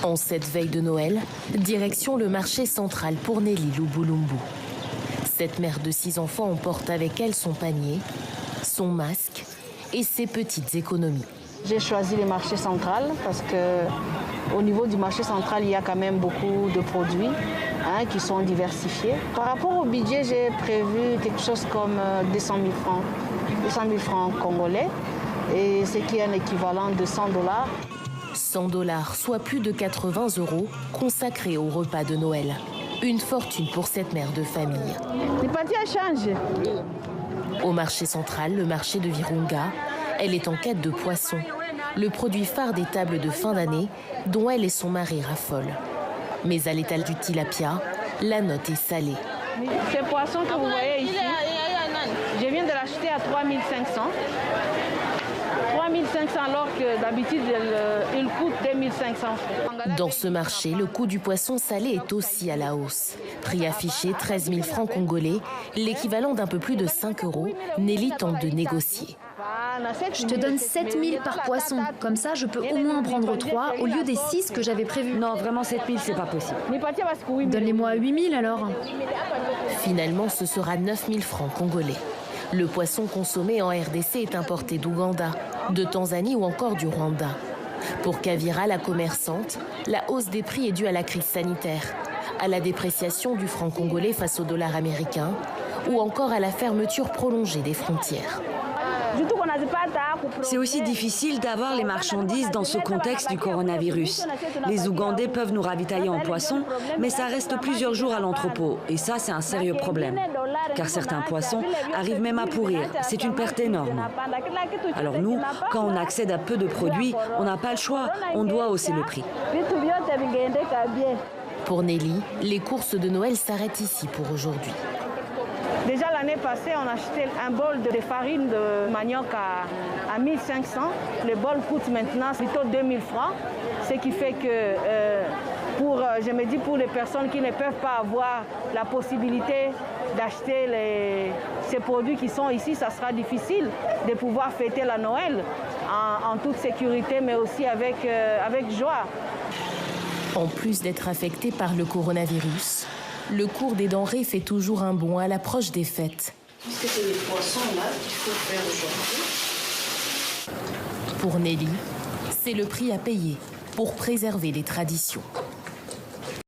En cette veille de Noël, direction le marché central pour Nelly Lumbulumbu. Cette mère de 6 enfants emporte avec elle son panier, son masque et ses petites économies. J'ai choisi le marché central parce qu'au niveau du marché central, il y a quand même beaucoup de produits qui sont diversifiés. Par rapport au budget, j'ai prévu quelque chose comme 200 000 francs congolais, et ce qui est un équivalent de 100 $. 100 $, soit plus de 80 € consacrés au repas de Noël. Une fortune pour cette mère de famille. Les pâtés changent. Au marché central, le marché de Virunga, elle est en quête de poissons, le produit phare des tables de fin d'année dont elle et son mari raffolent. Mais à l'étal du tilapia, la note est salée. Ces poissons que vous voyez ici, je viens de l'acheter à 3 500. 3 500 alors que d'habitude il coûte 2 500 francs. Dans ce marché, le coût du poisson salé est aussi à la hausse. Prix affiché 13 000 francs congolais, l'équivalent d'un peu plus de 5 €. Nelly tente de négocier. Je te donne 7 000 par poisson. Comme ça, je peux au moins en prendre 3 au lieu des 6 que j'avais prévus. Non, vraiment 7 000, c'est pas possible. Donne-les-moi 8 000 alors. Finalement, ce sera 9 000 francs congolais. Le poisson consommé en RDC est importé d'Ouganda, de Tanzanie ou encore du Rwanda. Pour Kavira, la commerçante, la hausse des prix est due à la crise sanitaire, à la dépréciation du franc congolais face au dollar américain ou encore à la fermeture prolongée des frontières. C'est aussi difficile d'avoir les marchandises dans ce contexte du coronavirus. Les Ougandais peuvent nous ravitailler en poissons, mais ça reste plusieurs jours à l'entrepôt. Et ça, c'est un sérieux problème. Car certains poissons arrivent même à pourrir. C'est une perte énorme. Alors nous, quand on accède à peu de produits, on n'a pas le choix. On doit hausser le prix. Pour Nelly, les courses de Noël s'arrêtent ici pour aujourd'hui. Déjà l'année passée, on achetait un bol de farine de manioc à 1 500. Le bol coûte maintenant plutôt 2 000 francs. Ce qui fait que, je me dis pour les personnes qui ne peuvent pas avoir la possibilité d'acheter ces produits qui sont ici, ça sera difficile de pouvoir fêter la Noël en toute sécurité, mais aussi avec joie. En plus d'être affecté par le coronavirus, le cours des denrées fait toujours un bond à l'approche des fêtes. Puisque c'est les poissons là qu'il faut faire aujourd'hui. Pour Nelly, c'est le prix à payer pour préserver les traditions.